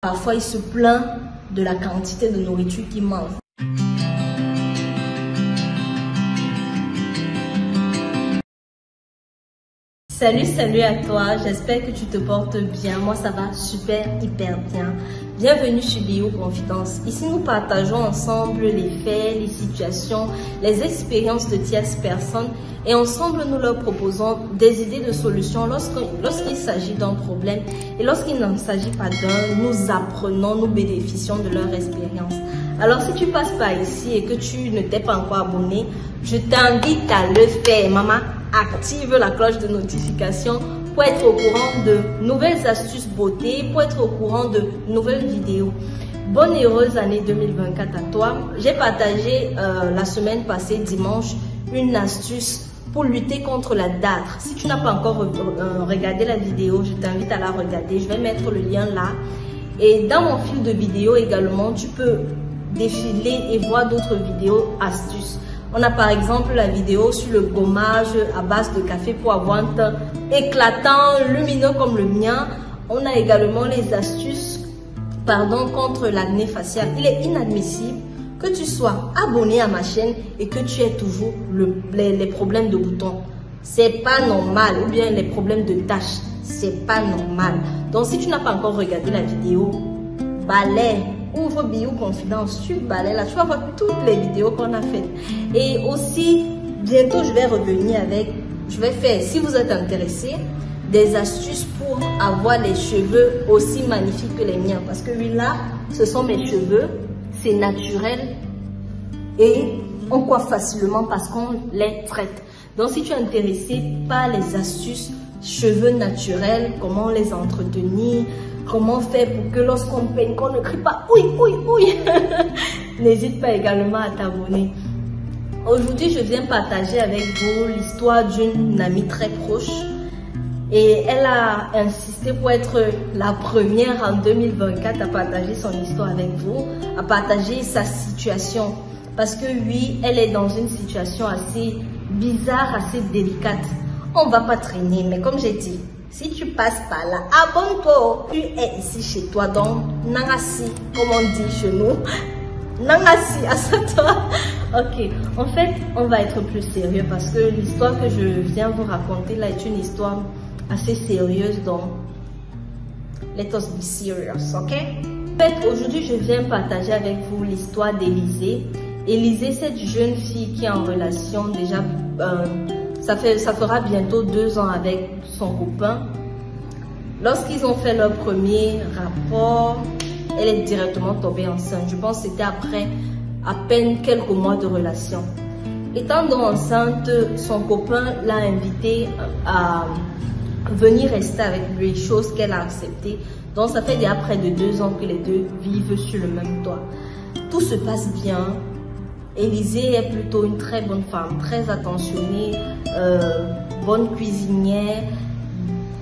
Parfois, il se plaint de la quantité de nourriture qu'il mange. Salut à toi, j'espère que tu te portes bien. Moi, ça va super, hyper bien. Bienvenue sur Bio Confidence. Ici, nous partageons ensemble les faits, les situations, les expériences de tierces personnes et ensemble, nous leur proposons des idées de solutions lorsqu'il s'agit d'un problème et lorsqu'il n'en s'agit pas d'un, nous apprenons, nous bénéficions de leur expérience. Alors, si tu passes par ici et que tu ne t'es pas encore abonné, je t'invite à le faire, maman. Active la cloche de notification pour être au courant de nouvelles astuces beauté, pour être au courant de nouvelles vidéos. Bonne et heureuse année 2024 à toi. J'ai partagé la semaine passée, dimanche, une astuce pour lutter contre la dartre. Si tu n'as pas encore regardé la vidéo, je t'invite à la regarder. Je vais mettre le lien là. Et dans mon fil de vidéos également, tu peux défiler et voir d'autres vidéos astuces. On a par exemple la vidéo sur le gommage à base de café pour avoir un teint éclatant, lumineux comme le mien. On a également les astuces contre l'acné facial. Il est inadmissible que tu sois abonné à ma chaîne et que tu aies toujours les problèmes de boutons. C'est pas normal. Ou bien les problèmes de taches. C'est pas normal. Donc si tu n'as pas encore regardé la vidéo, balaie. Ouvre Bio Confidence, tu balais là, tu vas voir toutes les vidéos qu'on a faites. Et aussi, bientôt je vais revenir avec, si vous êtes intéressé, des astuces pour avoir les cheveux aussi magnifiques que les miens. Parce que oui, là, ce sont mes cheveux, c'est naturel et on coiffe facilement parce qu'on les traite. Donc si tu es intéressé par les astuces cheveux naturels, comment les entretenir, comment faire pour que lorsqu'on peigne, qu'on ne crie pas « oui ». N'hésite pas également à t'abonner. Aujourd'hui, je viens partager avec vous l'histoire d'une amie très proche. Et elle a insisté pour être la première en 2024 à partager son histoire avec vous, à partager sa situation. Parce que oui, elle est dans une situation assez bizarre, assez délicate. On ne va pas traîner, mais comme j'ai dit, si tu passes par là, abonne-toi. Tu es ici chez toi, donc Nangasi, comme on dit chez nous. Nangasi, assure-toi. Ok, en fait, on va être plus sérieux parce que l'histoire que je viens vous raconter là est une histoire assez sérieuse, donc let us be serious, ok? En fait, aujourd'hui, je viens partager avec vous l'histoire d'Élisée. Élisée, cette jeune fille qui est en relation déjà... Ça fera bientôt 2 ans avec son copain. Lorsqu'ils ont fait leur premier rapport, elle est directement tombée enceinte. Je pense que c'était après à peine quelques mois de relation. Étant donc enceinte, son copain l'a invitée à venir rester avec lui, chose qu'elle a acceptée. Donc ça fait déjà près de 2 ans que les deux vivent sur le même toit. Tout se passe bien. Élisée est plutôt une très bonne femme, très attentionnée, bonne cuisinière,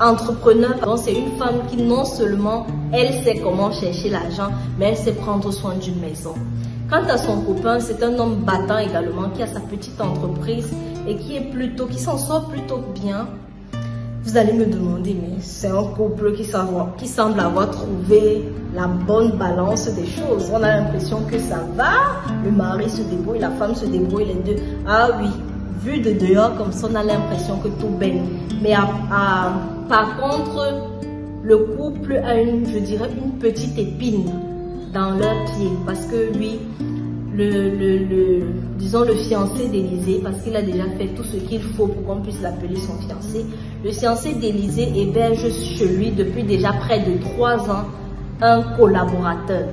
entrepreneur. Donc c'est une femme qui non seulement elle sait comment chercher l'argent, mais elle sait prendre soin d'une maison. Quant à son copain, c'est un homme battant également qui a sa petite entreprise et qui s'en sort plutôt bien. Vous allez me demander, mais c'est un couple qui semble avoir trouvé la bonne balance des choses. On a l'impression que ça va, le mari se débrouille, la femme se débrouille, les deux. Ah oui, vu de dehors comme ça, on a l'impression que tout baigne. Mais par contre, le couple a une petite épine dans leur pied. Parce que lui, disons le fiancé d'Élisée, parce qu'il a déjà fait tout ce qu'il faut pour qu'on puisse l'appeler son fiancé. Le fiancé d'Élisée héberge chez lui depuis déjà près de 3 ans un collaborateur.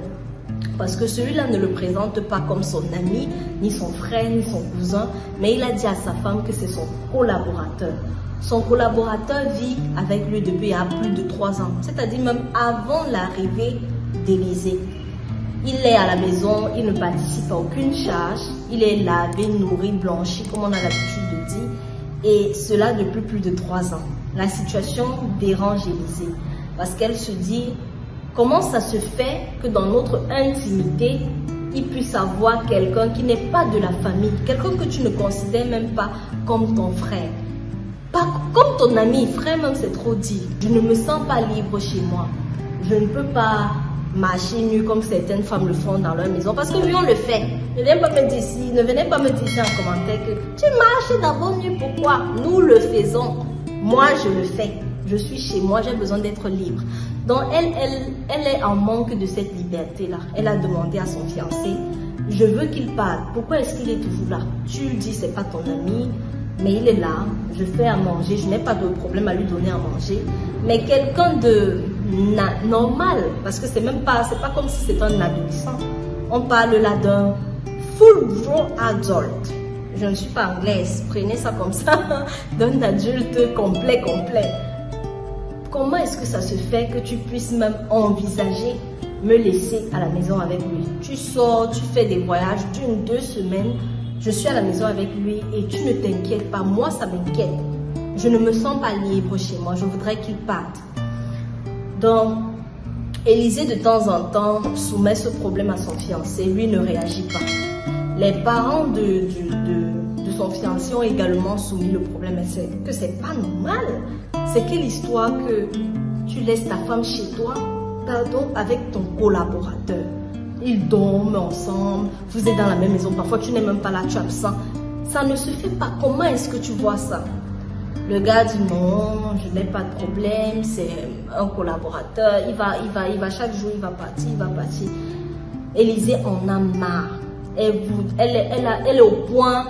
Parce que celui-là ne le présente pas comme son ami, ni son frère, ni son cousin, mais il a dit à sa femme que c'est son collaborateur. Son collaborateur vit avec lui depuis plus de 3 ans, c'est-à-dire même avant l'arrivée d'Élisée. Il est à la maison, il ne participe à aucune charge, il est lavé, nourri, blanchi, comme on a l'habitude de dire, et cela depuis plus de 3 ans. La situation dérange Élisée, parce qu'elle se dit, comment ça se fait que dans notre intimité, il puisse avoir quelqu'un qui n'est pas de la famille, quelqu'un que tu ne considères même pas comme ton frère, pas comme ton ami, frère même c'est trop dit. Je ne me sens pas libre chez moi, je ne peux pas marcher nu comme certaines femmes le font dans leur maison. Parce que oui, on le fait. Ne venez pas me dire ici, ne venez pas me dire ici en commentaire que tu marches d'abord nu. Pourquoi? Nous le faisons. Moi, je le fais. Je suis chez moi, j'ai besoin d'être libre. Donc, elle est en manque de cette liberté-là. Elle a demandé à son fiancé, je veux qu'il parte. Pourquoi est-ce qu'il est toujours là? Tu lui dis, c'est pas ton ami, mais il est là. Je fais à manger, je n'ai pas de problème à lui donner à manger. Mais quelqu'un de normal, parce que c'est pas comme si c'était un adolescent. On parle là d'un full grown adult. Je ne suis pas anglaise, prenez ça comme ça, d'un adulte complet. Comment est-ce que ça se fait que tu puisses même envisager me laisser à la maison avec lui? Tu sors, tu fais des voyages d'1, 2 semaines, je suis à la maison avec lui et tu ne t'inquiètes pas. Moi, ça m'inquiète. Je ne me sens pas libre chez moi, je voudrais qu'il parte. Donc, Élisée, de temps en temps, soumet ce problème à son fiancé. Lui ne réagit pas. Les parents de son fiancé ont également soumis le problème. C'est que c'est pas normal. C'est quelle histoire que tu laisses ta femme chez toi, pardon, avec ton collaborateur. Ils dorment ensemble, vous êtes dans la même maison. Parfois, tu n'es même pas là, tu es absent. Ça ne se fait pas. Comment est-ce que tu vois ça? Le gars dit non, je n'ai pas de problème, c'est un collaborateur, il va chaque jour, il va partir. Élisée en a marre. Elle est au point,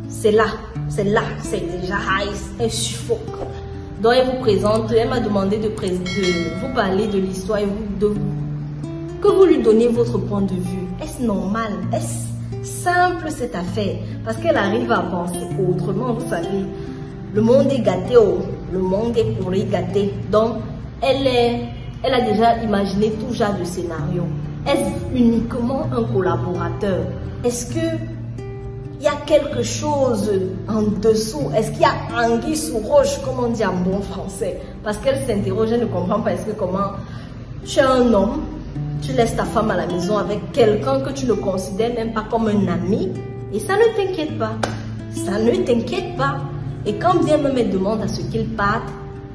c'est là, c'est déjà high, elle suffoque. Donc elle vous présente, elle m'a demandé de vous parler de l'histoire et que vous lui donniez votre point de vue. Est-ce normal? Est-ce simple cette affaire? Parce qu'elle arrive à penser autrement, vous savez. Le monde est gâté, le monde est pourri gâté. Donc, elle a déjà imaginé tout genre de scénario. Est-ce uniquement un collaborateur? Est-ce qu'il y a quelque chose en dessous? Est-ce qu'il y a anguille sous roche, comme on dit en bon français? Parce qu'elle s'interroge, elle ne comprend pas. Est-ce que comment tu es un homme, tu laisses ta femme à la maison avec quelqu'un que tu ne considères même pas comme un ami et ça ne t'inquiète pas. Ça ne t'inquiète pas. Et quand bien même elle demande à ce qu'il parte,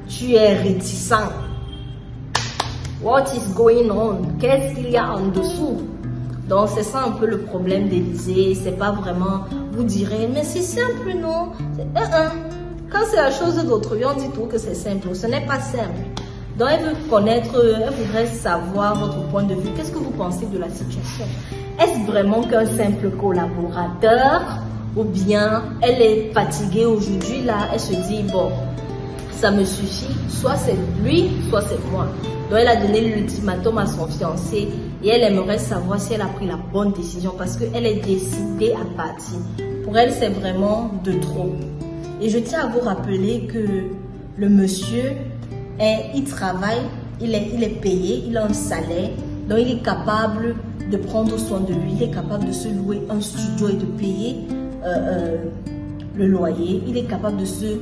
tu es réticent. What is going on? Qu'est-ce qu'il y a en dessous? Donc c'est ça un peu le problème d'Élisée. C'est pas vraiment, vous direz, mais c'est simple, non? Quand c'est la chose d'autrui, on dit tout que c'est simple. Ce n'est pas simple. Donc elle veut connaître, elle voudrait savoir votre point de vue. Qu'est-ce que vous pensez de la situation? Est-ce vraiment qu'un simple collaborateur? Ou bien elle est fatiguée aujourd'hui, là, elle se dit, bon, ça me suffit, soit c'est lui, soit c'est moi. Donc elle a donné l'ultimatum à son fiancé et elle aimerait savoir si elle a pris la bonne décision parce qu'elle est décidée à partir. Pour elle, c'est vraiment de trop. Et je tiens à vous rappeler que le monsieur, il travaille, il est payé, il a un salaire, donc il est capable de prendre soin de lui, il est capable de se louer un studio et de payer le loyer, il est capable de se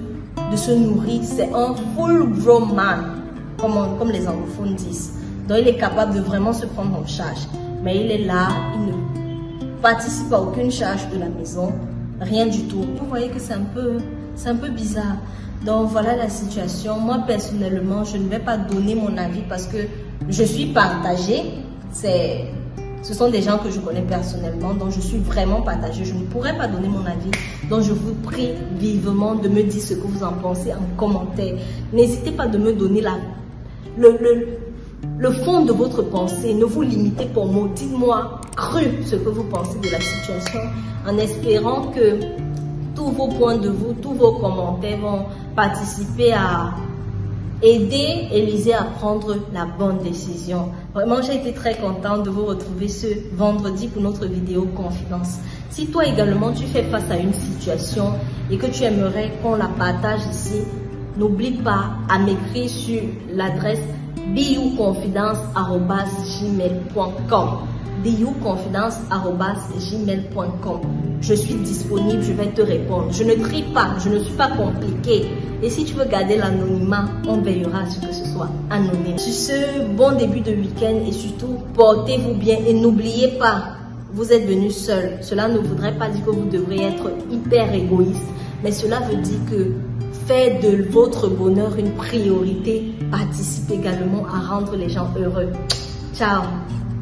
nourrir. C'est un full grown man, comme les anglophones disent. Donc il est capable de vraiment se prendre en charge. Mais il est là, il ne participe à aucune charge de la maison, rien du tout. Vous voyez que c'est un peu bizarre. Donc voilà la situation. Moi personnellement, je ne vais pas donner mon avis parce que je suis partagée. Ce sont des gens que je connais personnellement, donc je suis vraiment partagée. Je ne pourrais pas donner mon avis. Donc je vous prie vivement de me dire ce que vous en pensez en commentaire. N'hésitez pas de me donner le fond de votre pensée. Ne vous limitez pour mots. Dites-moi cru ce que vous pensez de la situation, en espérant que tous vos points de vue, tous vos commentaires vont participer à aider Élisée à prendre la bonne décision. Vraiment, j'ai été très contente de vous retrouver ce vendredi pour notre vidéo confidence. Si toi également tu fais face à une situation et que tu aimerais qu'on la partage ici, n'oublie pas à m'écrire sur l'adresse biouconfidence@gmail.com. biouconfidence@gmail.com. Je suis disponible, je vais te répondre. Je ne trie pas, je ne suis pas compliquée. Et si tu veux garder l'anonymat, on veillera à ce que ce soit anonyme. Sur ce, bon début de week-end et surtout, portez-vous bien et n'oubliez pas, vous êtes venu seul. Cela ne voudrait pas dire que vous devrez être hyper égoïste, mais cela veut dire que faites de votre bonheur une priorité. Participe également à rendre les gens heureux. Ciao.